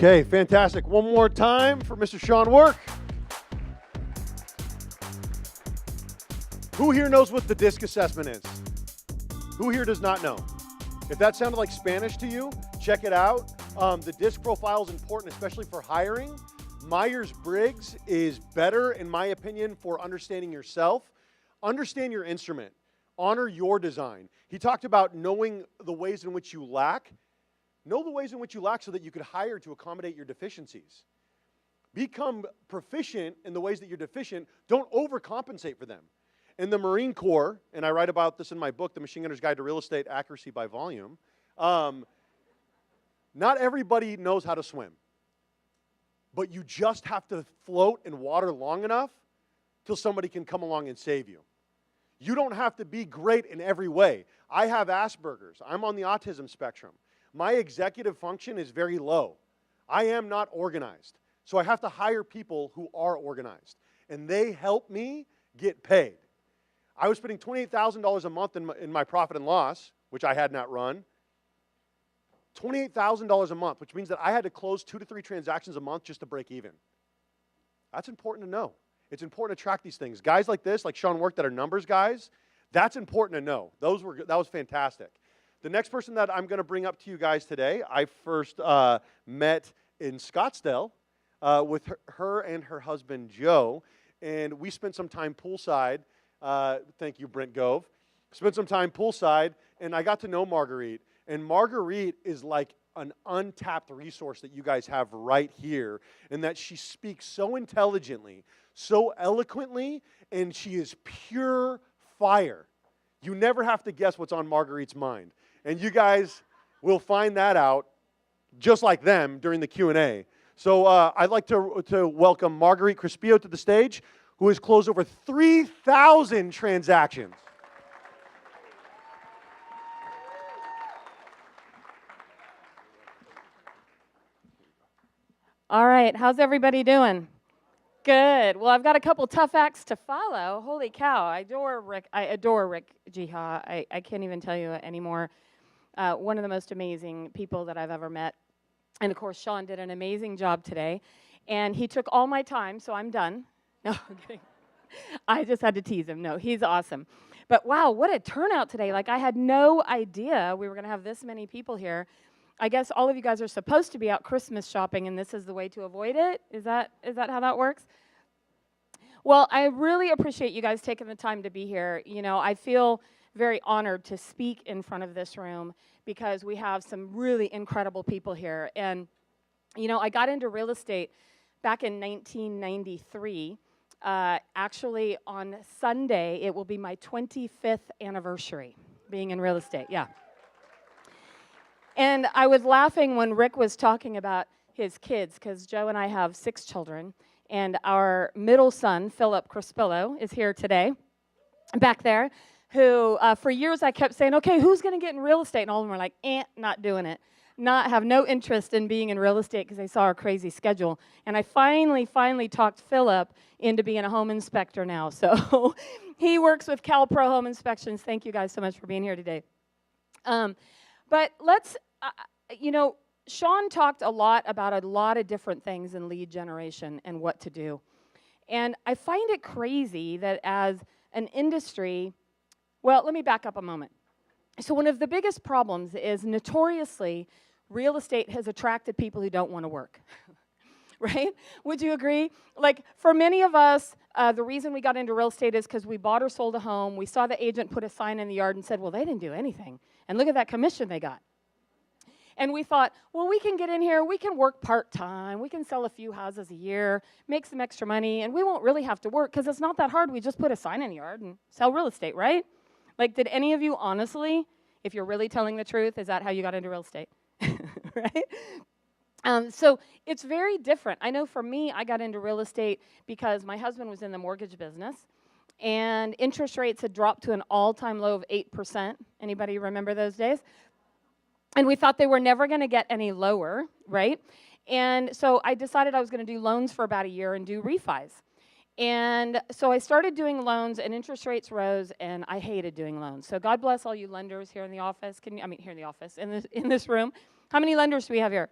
Okay, fantastic. One more time for Mr. Sean Work. Who here knows what the DISC assessment is? Who here does not know? If that sounded like Spanish to you, check it out. The DISC profile is important, especially for hiring. Myers-Briggs is better, in my opinion, for understanding yourself. Understand your instrument. Honor your design. He talked about knowing the ways in which you lack. Know the ways in which you lack so that you could hire to accommodate your deficiencies. Become proficient in the ways that you're deficient. Don't overcompensate for them. In the Marine Corps, and I write about this in my book, The Machine Gunner's Guide to Real Estate Accuracy by Volume, not everybody knows how to swim. But you just have to float in water long enough till somebody can come along and save you. You don't have to be great in every way. I have Asperger's. I'm on the autism spectrum. My executive function is very low. I am not organized. So I have to hire people who are organized. And they help me get paid. I was spending $28,000 a month in my profit and loss, which I had not run. $28,000 a month, which means that I had to close 2 to 3 transactions a month just to break even. That's important to know. It's important to track these things. Guys like this, like Sean Work, that are numbers guys, that's important to know. That was fantastic. The next person that I'm going to bring up to you guys today, I first met in Scottsdale with her and her husband, Joe, and we spent some time poolside. Thank you, Brent, Gove. Spent some time poolside, and I got to know Marguerite. And Marguerite is like an untapped resource that you guys have right here, in that she speaks so intelligently, so eloquently, and she is pure fire. You never have to guess what's on Marguerite's mind. And you guys will find that out just like them during the Q&A. So I'd like to welcome Marguerite Crespillo to the stage, who has closed over 3,000 transactions. All right, how's everybody doing? Good. Well, I've got a couple tough acts to follow. Holy cow, I adore Rick Jiha. I can't even tell you anymore. One of the most amazing people that I've ever met. And of course, Sean did an amazing job today. And he took all my time, so I'm done. No, I'm kidding. I just had to tease him. No, he's awesome. But wow, what a turnout today. Like, I had no idea we were going to have this many people here. I guess all of you guys are supposed to be out Christmas shopping, and this is the way to avoid it? Is that how that works? Well, I really appreciate you guys taking the time to be here. You know, I feel very honored to speak in front of this room because we have some really incredible people here. And, you know, I got into real estate back in 1993. Actually, on Sunday, it will be my 25th anniversary being in real estate, yeah. And I was laughing when Rick was talking about his kids, because Joe and I have 6 children, and our middle son, Philip Crespillo, is here today, back there, who for years I kept saying, okay, who's going to get in real estate? And all of them were like, not doing it. Have no interest in being in real estate because they saw our crazy schedule. And I finally talked Philip into being a home inspector now. So he works with CalPro Home Inspections. Thank you guys so much for being here today. But let's, you know, Sean talked a lot about a lot of different things in lead generation and what to do. And I find it crazy that as an industry, well, let me back up a moment. So one of the biggest problems is notoriously real estate has attracted people who don't want to work, right? Would you agree? Like for many of us, the reason we got into real estate is because we bought or sold a home. We saw the agent put a sign in the yard and said, well, they didn't do anything. And look at that commission they got. And we thought, well, we can get in here, we can work part-time, we can sell a few houses a year, make some extra money, and we won't really have to work because it's not that hard. We just put a sign in the yard and sell real estate, right? Like, did any of you honestly, if you're really telling the truth, is that how you got into real estate? Right? So it's very different. I know for me, I got into real estate because my husband was in the mortgage business, and interest rates had dropped to an all-time low of 8%. Anybody remember those days? And we thought they were never going to get any lower, right? And so I decided I was going to do loans for about a year and do refis. And so I started doing loans, and interest rates rose, and I hated doing loans. So God bless all you lenders here in the office. In this room. How many lenders do we have here?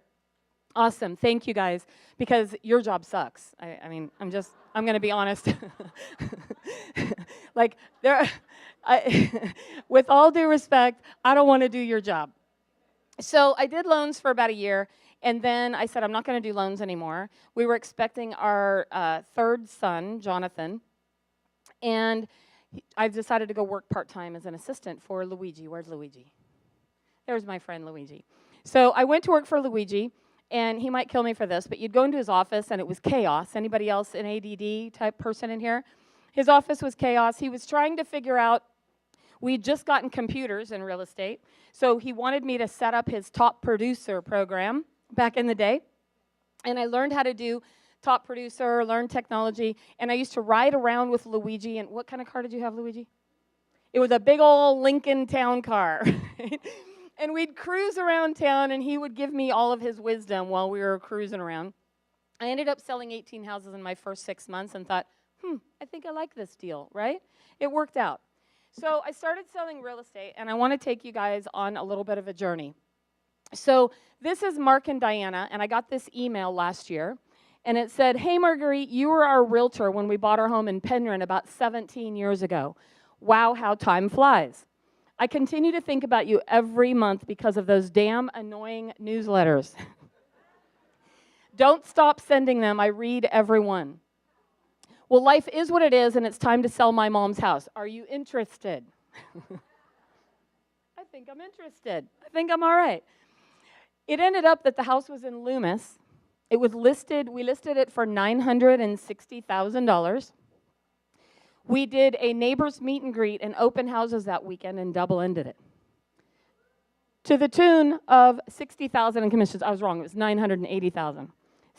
Awesome. Thank you guys, because your job sucks. I mean, I'm going to be honest. Like, with all due respect, I don't want to do your job. So I did loans for about a year, and then I said, I'm not going to do loans anymore. We were expecting our third son, Jonathan, and I've decided to go work part-time as an assistant for Luigi. Where's Luigi? There's my friend Luigi. So I went to work for Luigi, and he might kill me for this, but you'd go into his office, and it was chaos. Anybody else an ADD type person in here? His office was chaos. He was trying to figure out, we'd just gotten computers in real estate, so he wanted me to set up his top producer program back in the day, and I learned how to do top producer, learned technology, and I used to ride around with Luigi. And what kind of car did you have, Luigi? It was a big old Lincoln Town car. And we'd cruise around town, and he would give me all of his wisdom while we were cruising around. I ended up selling 18 houses in my first 6 months and thought, I think I like this deal, right? It worked out. So I started selling real estate, and I want to take you guys on a little bit of a journey. So this is Mark and Diana, and I got this email last year. And it said, hey, Marguerite, you were our realtor when we bought our home in Penryn about 17 years ago. Wow, how time flies. I continue to think about you every month because of those damn annoying newsletters. Don't stop sending them. I read every one. Well, life is what it is, and it's time to sell my mom's house. Are you interested? I think I'm interested. I think I'm all right. It ended up that the house was in Loomis. It was listed, we listed it for $960,000. We did a neighbors meet and greet and open houses that weekend and double-ended it. To the tune of $60,000 in commissions. I was wrong, it was $980,000.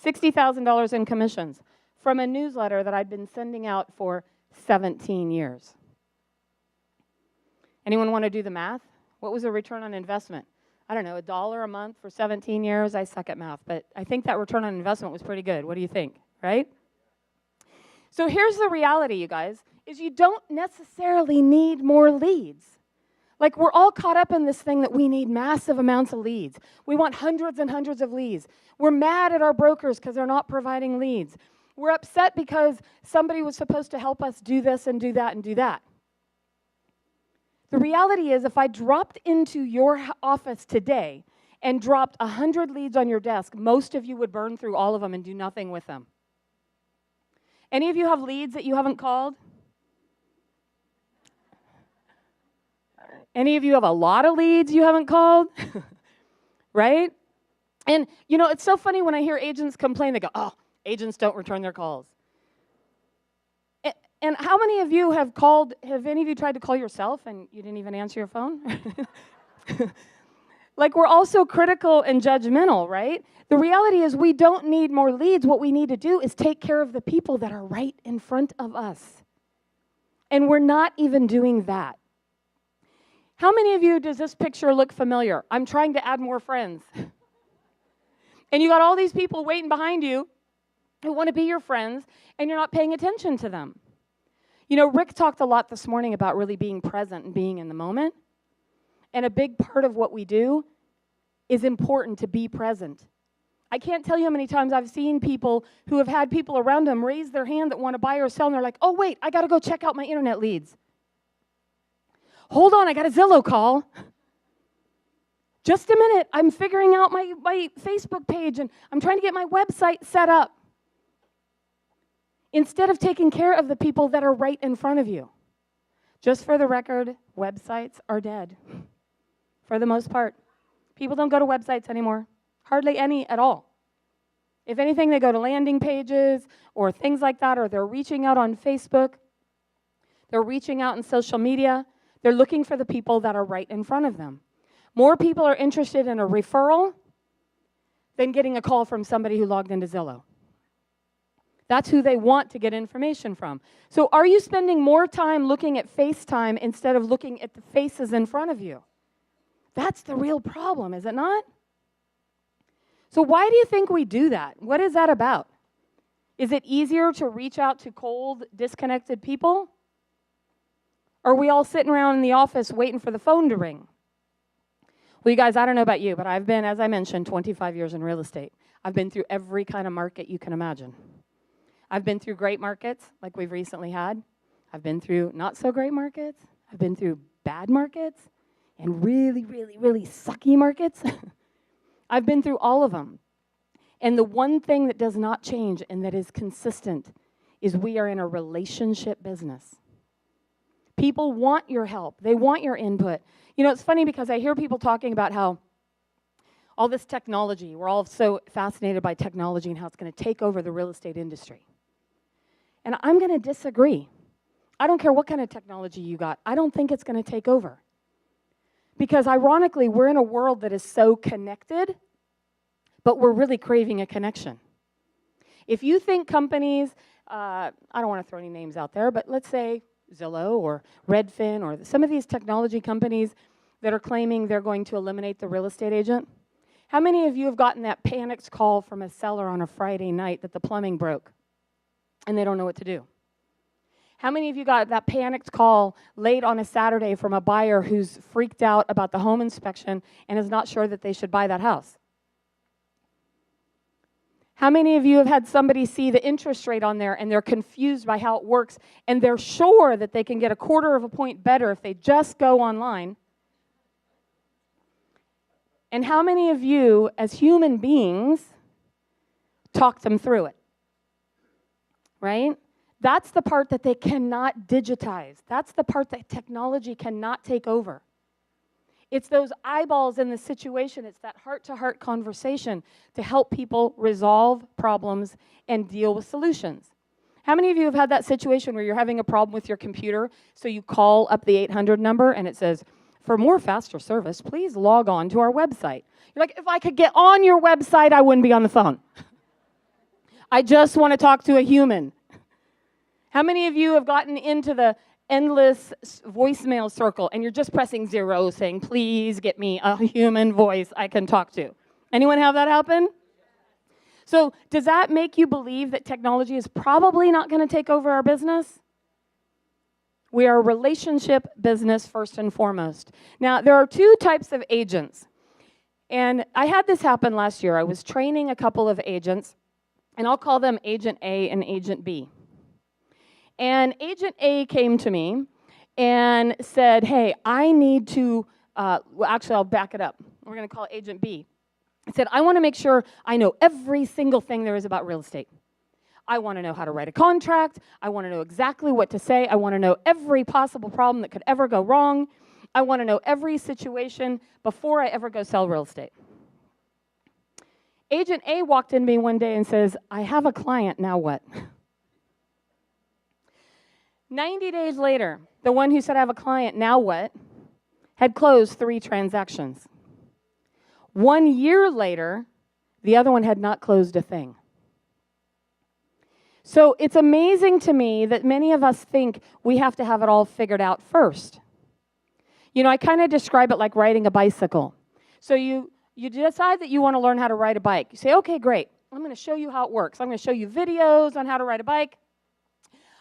$60,000 in commissions from a newsletter that I'd been sending out for 17 years. Anyone want to do the math? What was the return on investment? I don't know, $1 a month for 17 years. I suck at math, but I think that return on investment was pretty good. What do you think, right? So here's the reality, you guys, is you don't necessarily need more leads. Like, we're all caught up in this thing that we need massive amounts of leads. We want hundreds and hundreds of leads. We're mad at our brokers because they're not providing leads. We're upset because somebody was supposed to help us do this and do that and do that. The reality is, if I dropped into your office today and dropped 100 leads on your desk, most of you would burn through all of them and do nothing with them. Any of you have leads that you haven't called? Any of you have a lot of leads you haven't called? Right? And, you know, it's so funny when I hear agents complain, they go, oh, agents don't return their calls. And how many of you have any of you tried to call yourself and you didn't even answer your phone? Like, we're also critical and judgmental, right? The reality is we don't need more leads. What we need to do is take care of the people that are right in front of us. And we're not even doing that. How many of you does this picture look familiar? I'm trying to add more friends. And you got all these people waiting behind you who want to be your friends, and you're not paying attention to them. You know, Rick talked a lot this morning about really being present and being in the moment. And a big part of what we do is important to be present. I can't tell you how many times I've seen people who have had people around them raise their hand that want to buy or sell, and they're like, oh, wait, I got to go check out my internet leads. Hold on, I got a Zillow call. Just a minute, I'm figuring out my Facebook page, and I'm trying to get my website set up. Instead of taking care of the people that are right in front of you. Just for the record, websites are dead. For the most part. People don't go to websites anymore. Hardly any at all. If anything, they go to landing pages or things like that, or they're reaching out on Facebook. They're reaching out in social media. They're looking for the people that are right in front of them. More people are interested in a referral than getting a call from somebody who logged into Zillow. That's who they want to get information from. So are you spending more time looking at FaceTime instead of looking at the faces in front of you? That's the real problem, is it not? So why do you think we do that? What is that about? Is it easier to reach out to cold, disconnected people? Or are we all sitting around in the office waiting for the phone to ring? Well, you guys, I don't know about you, but I've been, as I mentioned, 25 years in real estate. I've been through every kind of market you can imagine. I've been through great markets like we've recently had. I've been through not so great markets. I've been through bad markets and really, really, really sucky markets. I've been through all of them. And the one thing that does not change and that is consistent is we are in a relationship business. People want your help. They want your input. You know, it's funny because I hear people talking about how all this technology, we're all so fascinated by technology and how it's going to take over the real estate industry. And I'm going to disagree. I don't care what kind of technology you got. I don't think it's going to take over. Because ironically, we're in a world that is so connected, but we're really craving a connection. If you think companies, I don't want to throw any names out there, but let's say Zillow or Redfin or some of these technology companies that are claiming they're going to eliminate the real estate agent, how many of you have gotten that panicked call from a seller on a Friday night that the plumbing broke and they don't know what to do? How many of you got that panicked call late on a Saturday from a buyer who's freaked out about the home inspection and is not sure that they should buy that house? How many of you have had somebody see the interest rate on there and they're confused by how it works and they're sure that they can get a quarter of a point better if they just go online? And how many of you, as human beings, talk them through it? Right? That's the part that they cannot digitize. That's the part that technology cannot take over. It's those eyeballs in the situation. It's that heart-to-heart conversation to help people resolve problems and deal with solutions. How many of you have had that situation where you're having a problem with your computer, so you call up the 800 number and it says, for more faster service, please log on to our website. You're like, if I could get on your website, I wouldn't be on the phone. I just want to talk to a human. How many of you have gotten into the endless voicemail circle and you're just pressing 0 saying, please get me a human voice I can talk to? Anyone have that happen? So does that make you believe that technology is probably not going to take over our business? We are a relationship business first and foremost. Now, there are two types of agents. And I had this happen last year. I was training a couple of agents, and I'll call them Agent A and Agent B. And Agent A came to me and said, hey, I need to, actually, I'll back it up. We're going to call Agent B. He said, I want to make sure I know every single thing there is about real estate. I want to know how to write a contract. I want to know exactly what to say. I want to know every possible problem that could ever go wrong. I want to know every situation before I ever go sell real estate. Agent A walked in to me one day and says, I have a client, now what? 90 days later, the one who said, I have a client, now what, had closed 3 transactions. 1 year later, the other one had not closed a thing. So it's amazing to me that many of us think we have to have it all figured out first. You know, I kind of describe it like riding a bicycle. So you decide that you want to learn how to ride a bike. You say, okay, great. I'm going to show you how it works. I'm going to show you videos on how to ride a bike.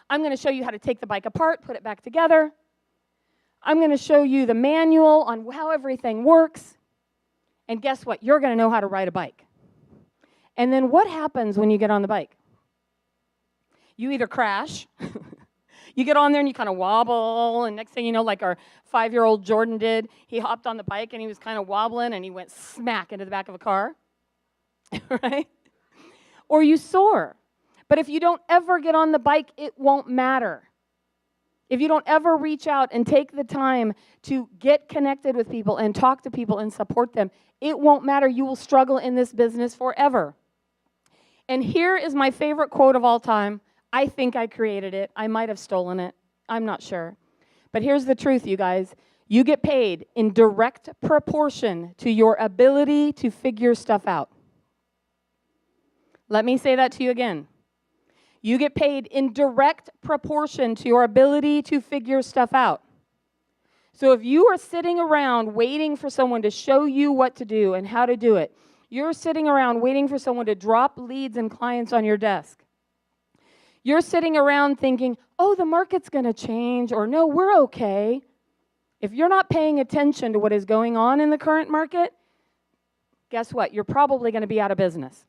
I'm going to show you how to take the bike apart, put it back together. I'm going to show you the manual on how everything works. And guess what? You're going to know how to ride a bike. And then what happens when you get on the bike? You either crash, you get on there and you kind of wobble, and next thing you know, like our 5-year-old Jordan did, he hopped on the bike and he was kind of wobbling and he went smack into the back of a car, right? Or you soar. But if you don't ever get on the bike, it won't matter. If you don't ever reach out and take the time to get connected with people and talk to people and support them, it won't matter. You will struggle in this business forever. And here is my favorite quote of all time. I think I created it. I might have stolen it. I'm not sure. But here's the truth, you guys. You get paid in direct proportion to your ability to figure stuff out. Let me say that to you again. You get paid in direct proportion to your ability to figure stuff out. So if you are sitting around waiting for someone to show you what to do and how to do it, you're sitting around waiting for someone to drop leads and clients on your desk. You're sitting around thinking, oh, the market's going to change, or no, we're okay. If you're not paying attention to what is going on in the current market, guess what? You're probably going to be out of business.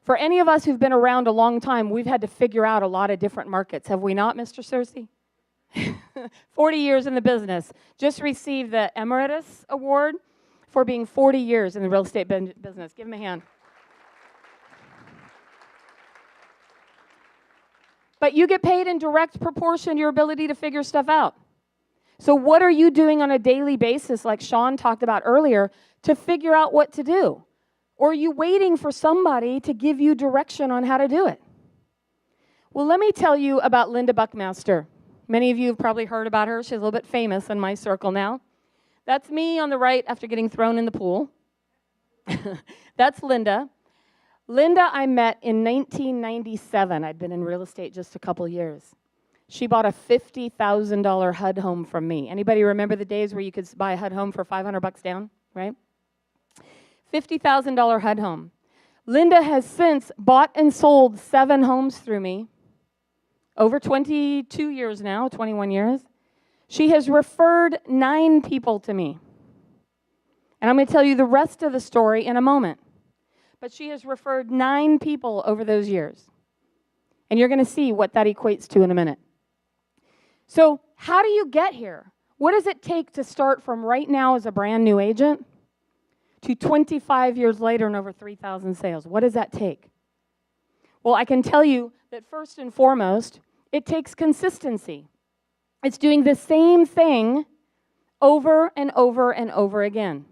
For any of us who've been around a long time, we've had to figure out a lot of different markets. Have we not, Mr. Cersei? 40 years in the business. Just received the Emeritus Award for being 40 years in the real estate business. Give him a hand. But you get paid in direct proportion to your ability to figure stuff out. So what are you doing on a daily basis, like Sean talked about earlier, to figure out what to do? Or are you waiting for somebody to give you direction on how to do it? Well, let me tell you about Linda Buckmaster. Many of you have probably heard about her. She's a little bit famous in my circle now. That's me on the right after getting thrown in the pool. That's Linda. Linda I met in 1997. I'd been in real estate just a couple years. She bought a $50,000 HUD home from me. Anybody remember the days where you could buy a HUD home for $500 down, right? $50,000 HUD home. Linda has since bought and sold 7 homes through me. Over 22 years now, 21 years. She has referred 9 people to me. And I'm going to tell you the rest of the story in a moment. But she has referred 9 people over those years. And you're going to see what that equates to in a minute. So how do you get here? What does it take to start from right now as a brand new agent to 25 years later and over 3,000 sales? What does that take? Well, I can tell you that first and foremost, it takes consistency. It's doing the same thing over and over and over again.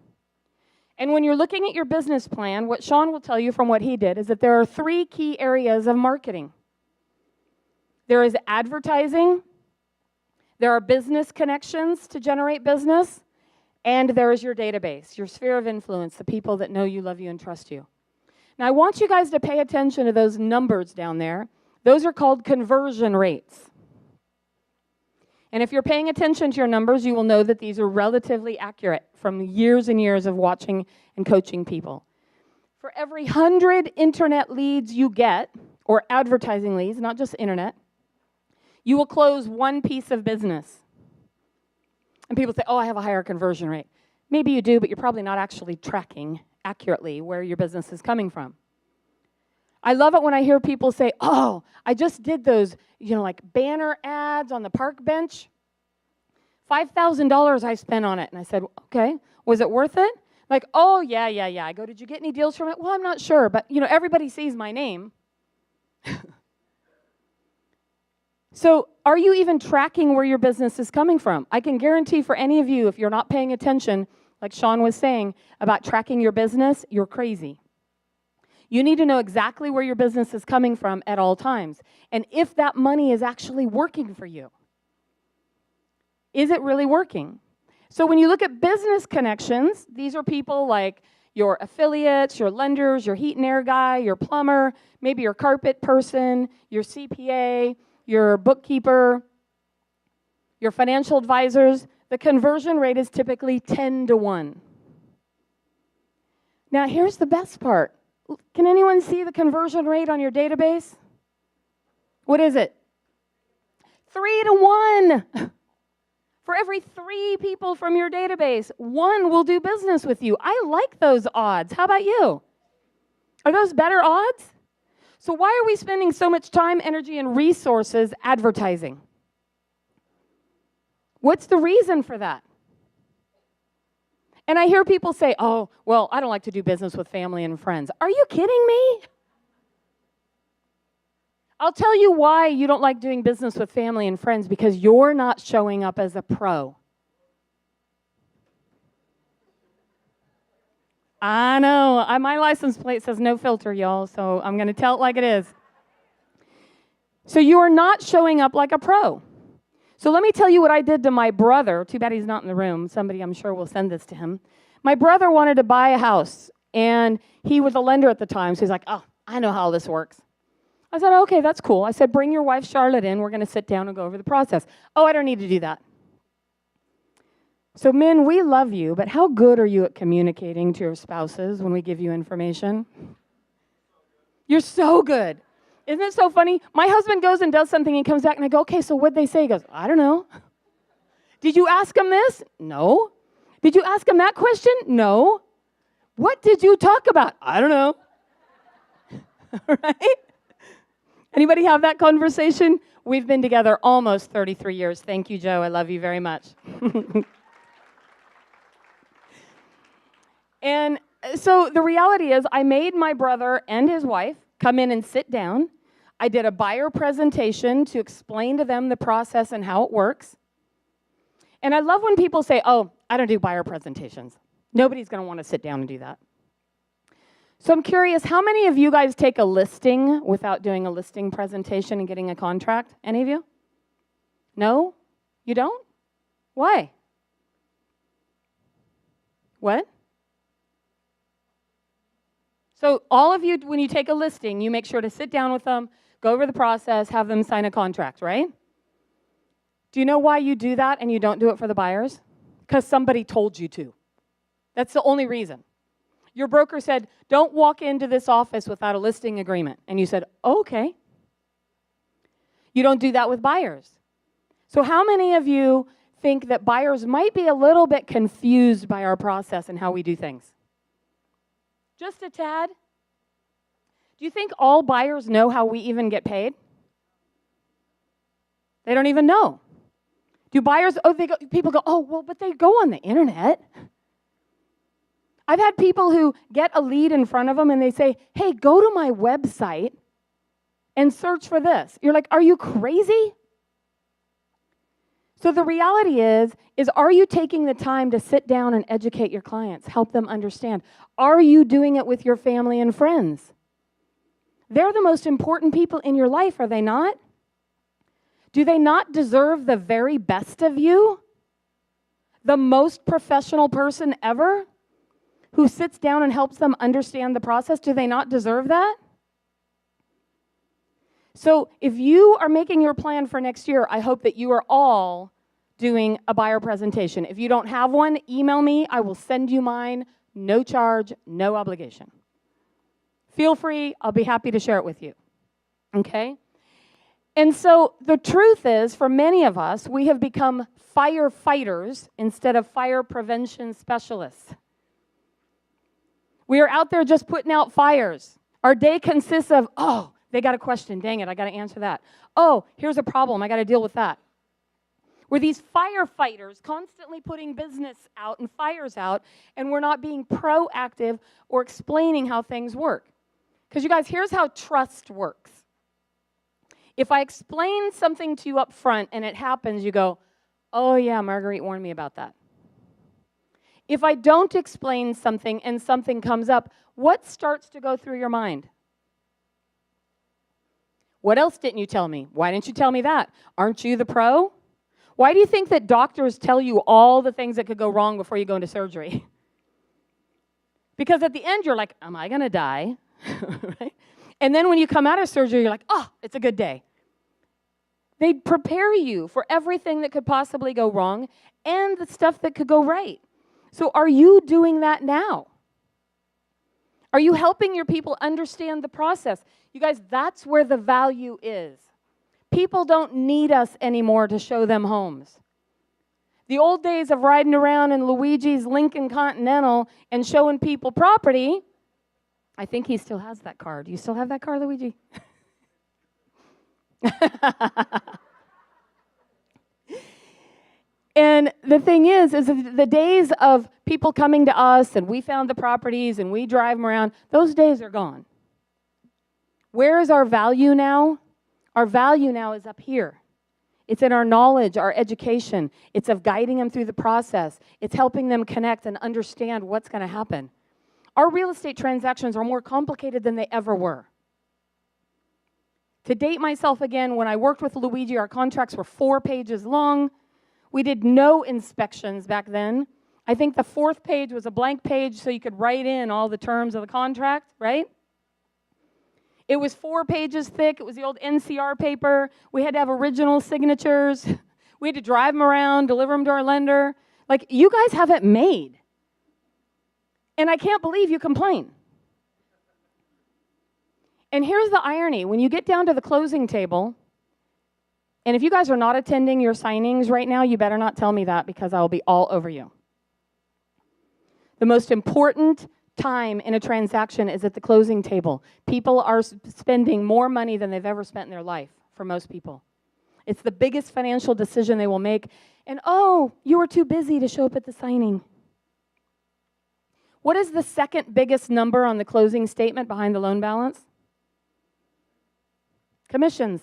And when you're looking at your business plan, what Sean will tell you from what he did is that there are 3 key areas of marketing. There is advertising, there are business connections to generate business, and there is your database, your sphere of influence, the people that know you, love you, and trust you. Now, I want you guys to pay attention to those numbers down there. Those are called conversion rates. And if you're paying attention to your numbers, you will know that these are relatively accurate from years and years of watching and coaching people. For every 100 internet leads you get, or advertising leads, not just internet, you will close 1 piece of business. And people say, oh, I have a higher conversion rate. Maybe you do, but you're probably not actually tracking accurately where your business is coming from. I love it when I hear people say, oh, I just did those, like banner ads on the park bench. $5,000 I spent on it. And I said, okay, was it worth it? Like, oh, yeah. I go, did you get any deals from it? Well, I'm not sure, but, everybody sees my name. So are you even tracking where your business is coming from? I can guarantee for any of you, if you're not paying attention, like Sean was saying, about tracking your business, you're crazy. You need to know exactly where your business is coming from at all times. And if that money is actually working for you. Is it really working? So when you look at business connections, these are people like your affiliates, your lenders, your heat and air guy, your plumber, maybe your carpet person, your CPA, your bookkeeper, your financial advisors. The conversion rate is typically 10 to 1. Now, here's the best part. Can anyone see the conversion rate on your database? What is it? 3 to 1. For every 3 people from your database, 1 will do business with you. I like those odds. How about you? Are those better odds? So why are we spending so much time, energy, and resources advertising? What's the reason for that? And I hear people say, oh, well, I don't like to do business with family and friends. Are you kidding me? I'll tell you why you don't like doing business with family and friends, because you're not showing up as a pro. I know. My license plate says no filter, y'all, so I'm going to tell it like it is. So you are not showing up like a pro. So let me tell you what I did to my brother. Too bad he's not in the room. Somebody, I'm sure, will send this to him. My brother wanted to buy a house, and he was a lender at the time, so he's like, oh, I know how this works. I said, okay, that's cool. I said, bring your wife Charlotte in. We're going to sit down and go over the process. Oh, I don't need to do that. So men, we love you, but how good are you at communicating to your spouses when we give you information? You're so good. Isn't it so funny? My husband goes and does something, and he comes back, and I go, okay, so what'd they say? He goes, I don't know. Did you ask him this? No. Did you ask him that question? No. What did you talk about? I don't know. right? Anybody have that conversation? We've been together almost 33 years. Thank you, Joe. I love you very much. And so the reality is I made my brother and his wife come in and sit down. I did a buyer presentation to explain to them the process and how it works. And I love when people say, oh, I don't do buyer presentations. Nobody's going to want to sit down and do that. So I'm curious, how many of you guys take a listing without doing a listing presentation and getting a contract? Any of you? No? You don't? Why? What? So all of you, when you take a listing, you make sure to sit down with them, go over the process, have them sign a contract, right? Do you know why you do that and you don't do it for the buyers? Because somebody told you to. That's the only reason. Your broker said, don't walk into this office without a listing agreement. And you said, okay. You don't do that with buyers. So how many of you think that buyers might be a little bit confused by our process and how we do things? Just a tad? Do you think all buyers know how we even get paid? They don't even know. Do buyers, people go, oh, well, but they go on the internet. I've had people who get a lead in front of them and they say, hey, go to my website and search for this. You're like, are you crazy? So the reality is are you taking the time to sit down and educate your clients, help them understand? Are you doing it with your family and friends? They're the most important people in your life, are they not? Do they not deserve the very best of you? The most professional person ever who sits down and helps them understand the process? Do they not deserve that? So if you are making your plan for next year, I hope that you are all doing a buyer presentation. If you don't have one, email me. I will send you mine. No charge, no obligation. Feel free. I'll be happy to share it with you. Okay? And so the truth is, for many of us, we have become firefighters instead of fire prevention specialists. We are out there just putting out fires. Our day consists of, oh, they got a question. Dang it, I got to answer that. Oh, here's a problem. I got to deal with that. We're these firefighters constantly putting business out and fires out, and we're not being proactive or explaining how things work. Because you guys, here's how trust works. If I explain something to you up front and it happens, you go, oh yeah, Marguerite warned me about that. If I don't explain something and something comes up, what starts to go through your mind? What else didn't you tell me? Why didn't you tell me that? Aren't you the pro? Why do you think that doctors tell you all the things that could go wrong before you go into surgery? Because at the end, you're like, am I going to die? Right? And then when you come out of surgery, you're like, oh, it's a good day. They prepare you for everything that could possibly go wrong and the stuff that could go right. So are you doing that now? Are you helping your people understand the process? You guys, that's where the value is. People don't need us anymore to show them homes. The old days of riding around in Luigi's Lincoln Continental and showing people property, I think he still has that car. Do you still have that car, Luigi? And the thing is the days of people coming to us and we found the properties and we drive them around, those days are gone. Where is our value now? Our value now is up here. It's in our knowledge, our education. It's of guiding them through the process. It's helping them connect and understand what's going to happen. Our real estate transactions are more complicated than they ever were. To date myself again, when I worked with Luigi, our contracts were 4 pages long. We did no inspections back then. I think the 4th page was a blank page so you could write in all the terms of the contract, right? It was 4 pages thick. It was the old NCR paper. We had to have original signatures. We had to drive them around, deliver them to our lender. Like, you guys have it made. And I can't believe you complain. And here's the irony. When you get down to the closing table, and if you guys are not attending your signings right now, you better not tell me that because I will be all over you. The most important time in a transaction is at the closing table. People are spending more money than they've ever spent in their life, for most people. It's the biggest financial decision they will make. And oh, you were too busy to show up at the signing. What is the second biggest number on the closing statement behind the loan balance? Commissions.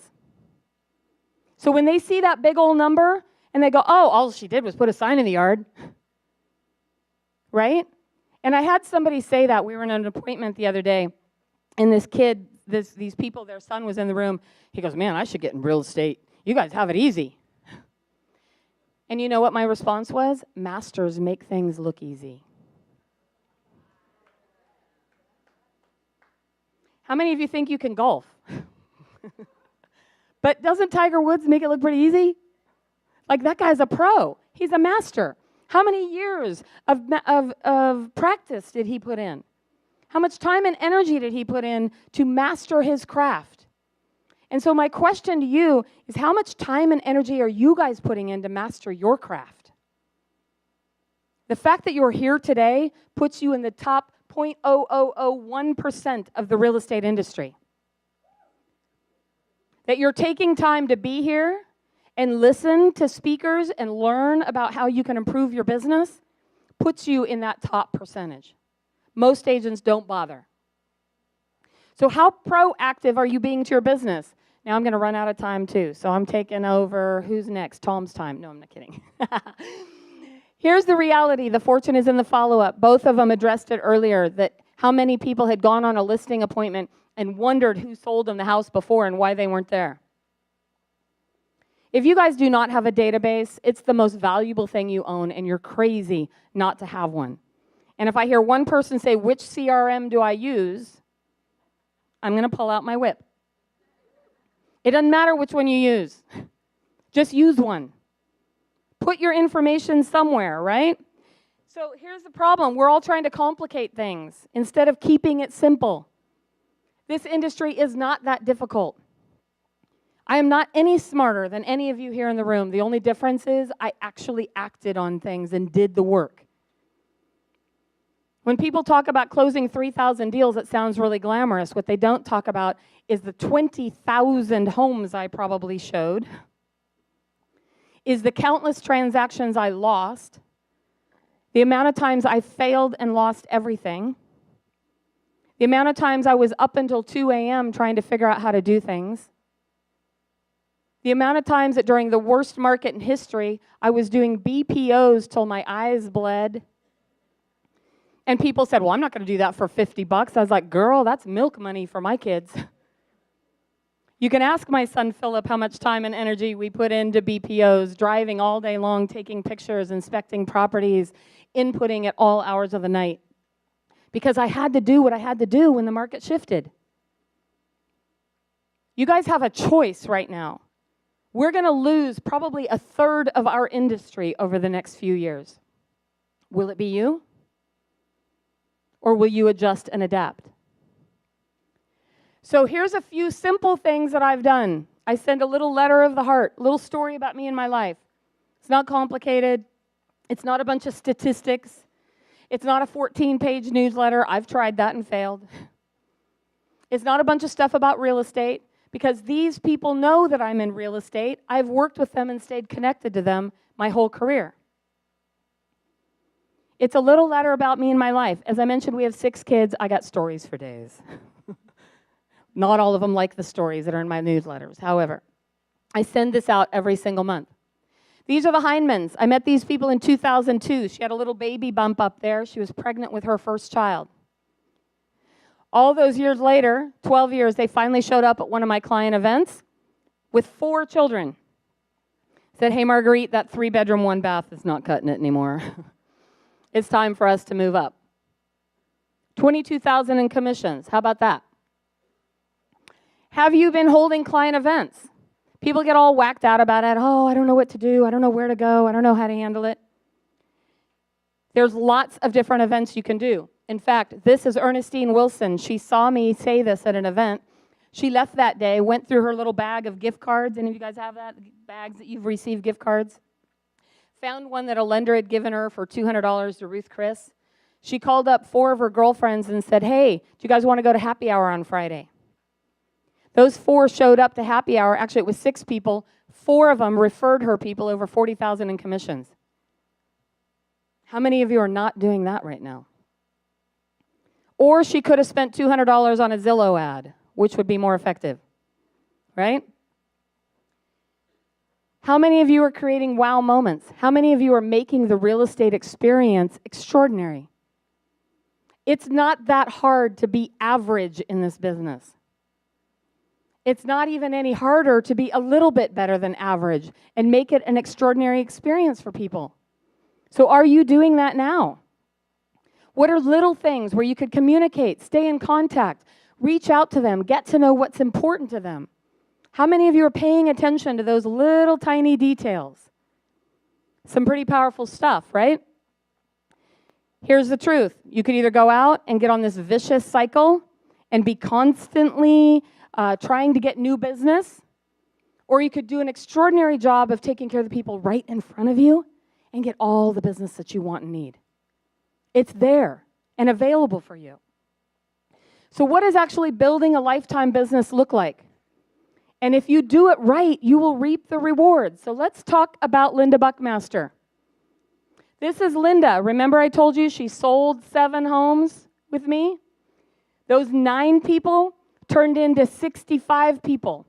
So when they see that big old number and they go, oh, all she did was put a sign in the yard, right? And I had somebody say that. We were in an appointment the other day, and this kid, these people, their son was in the room. He goes, man, I should get in real estate. You guys have it easy. And you know what my response was? Masters make things look easy. How many of you think you can golf? But doesn't Tiger Woods make it look pretty easy? Like, that guy's a pro. He's a master. How many years of practice did he put in? How much time and energy did he put in to master his craft? And so my question to you is, how much time and energy are you guys putting in to master your craft? The fact that you're here today puts you in the top 0.0001% of the real estate industry. That you're taking time to be here and listen to speakers and learn about how you can improve your business puts you in that top percentage. Most agents don't bother. So how proactive are you being to your business? Now I'm going to run out of time too, so I'm taking over. Who's next? Tom's time. No, I'm not kidding. Here's the reality. The fortune is in the follow-up. Both of them addressed it earlier, that how many people had gone on a listing appointment and wondered who sold them the house before and why they weren't there. If you guys do not have a database, it's the most valuable thing you own, and you're crazy not to have one. And if I hear one person say, which CRM do I use, I'm going to pull out my whip. It doesn't matter which one you use. Just use one. Put your information somewhere, right? So here's the problem. We're all trying to complicate things instead of keeping it simple. This industry is not that difficult. I am not any smarter than any of you here in the room. The only difference is I actually acted on things and did the work. When people talk about closing 3,000 deals, it sounds really glamorous. What they don't talk about is the 20,000 homes I probably showed, is the countless transactions I lost, the amount of times I failed and lost everything, the amount of times I was up until 2 a.m. trying to figure out how to do things, the amount of times that during the worst market in history, I was doing BPOs till my eyes bled. And people said, well, I'm not going to do that for $50. I was like, girl, that's milk money for my kids. You can ask my son Philip how much time and energy we put into BPOs, driving all day long, taking pictures, inspecting properties, inputting at all hours of the night. Because I had to do what I had to do when the market shifted. You guys have a choice right now. We're going to lose probably a third of our industry over the next few years. Will it be you? Or will you adjust and adapt? So here's a few simple things that I've done. I send a little letter of the heart, a little story about me and my life. It's not complicated. It's not a bunch of statistics. It's not a 14-page newsletter. I've tried that and failed. It's not a bunch of stuff about real estate, because these people know that I'm in real estate. I've worked with them and stayed connected to them my whole career. It's a little letter about me and my life. As I mentioned, we have 6 kids. I got stories for days. Not all of them like the stories that are in my newsletters. However, I send this out every single month. These are the Heinemans. I met these people in 2002. She had a little baby bump up there. She was pregnant with her first child. All those years later, 12 years, they finally showed up at one of my client events with 4 children. Said, hey, Marguerite, that 3-bedroom, 1-bath is not cutting it anymore. It's time for us to move up. $22,000 in commissions. How about that? Have you been holding client events? People get all whacked out about it. Oh, I don't know what to do. I don't know where to go. I don't know how to handle it. There's lots of different events you can do. In fact, this is Ernestine Wilson. She saw me say this at an event. She left that day, went through her little bag of gift cards. Any of you guys have that? Bags that you've received gift cards? Found one that a lender had given her for $200 to Ruth Chris. She called up 4 of her girlfriends and said, hey, do you guys want to go to happy hour on Friday? Those 4 showed up to happy hour. Actually, it was 6 people. 4 of them referred her people over $40,000 in commissions. How many of you are not doing that right now? Or she could have spent $200 on a Zillow ad, which would be more effective, right? How many of you are creating wow moments? How many of you are making the real estate experience extraordinary? It's not that hard to be average in this business. It's not even any harder to be a little bit better than average and make it an extraordinary experience for people. So are you doing that now? What are little things where you could communicate, stay in contact, reach out to them, get to know what's important to them? How many of you are paying attention to those little tiny details? Some pretty powerful stuff, right? Here's the truth. You could either go out and get on this vicious cycle and be constantly trying to get new business, or you could do an extraordinary job of taking care of the people right in front of you and get all the business that you want and need. It's there and available for you. So what does actually building a lifetime business look like? And if you do it right, you will reap the rewards. So let's talk about Linda Buckmaster. This is Linda. Remember I told you she sold 7 homes with me? Those 9 people turned into 65 people.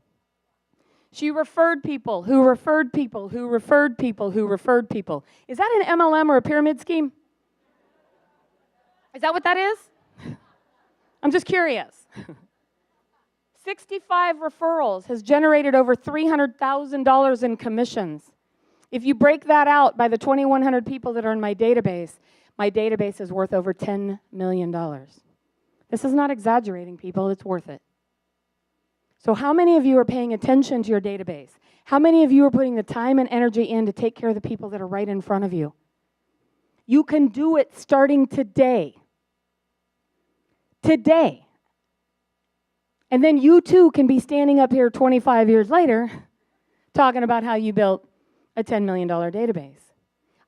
She referred people who referred people who referred people who referred people. Is that an MLM or a pyramid scheme? Is that what that is? I'm just curious. 65 referrals has generated over $300,000 in commissions. If you break that out by the 2,100 people that are in my database is worth over $10 million. This is not exaggerating, people. It's worth it. So how many of you are paying attention to your database? How many of you are putting the time and energy in to take care of the people that are right in front of you? You can do it starting today. Today. And then you too can be standing up here 25 years later talking about how you built a $10 million database.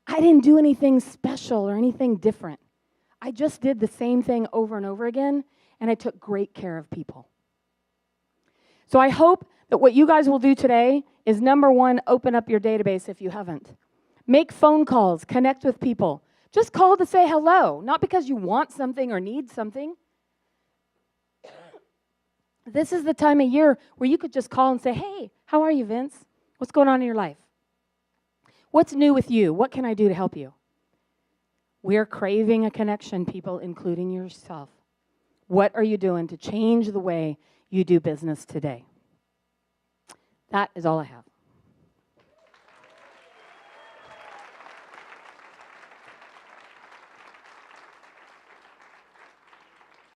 I didn't do anything special or anything different. I just did the same thing over and over again, and I took great care of people. So I hope that what you guys will do today is, number 1, open up your database if you haven't. Make phone calls, connect with people. Just call to say hello, not because you want something or need something. This is the time of year where you could just call and say, hey, how are you, Vince? What's going on in your life? What's new with you? What can I do to help you? We're craving a connection, people, including yourself. What are you doing to change the way you do business today? That is all I have.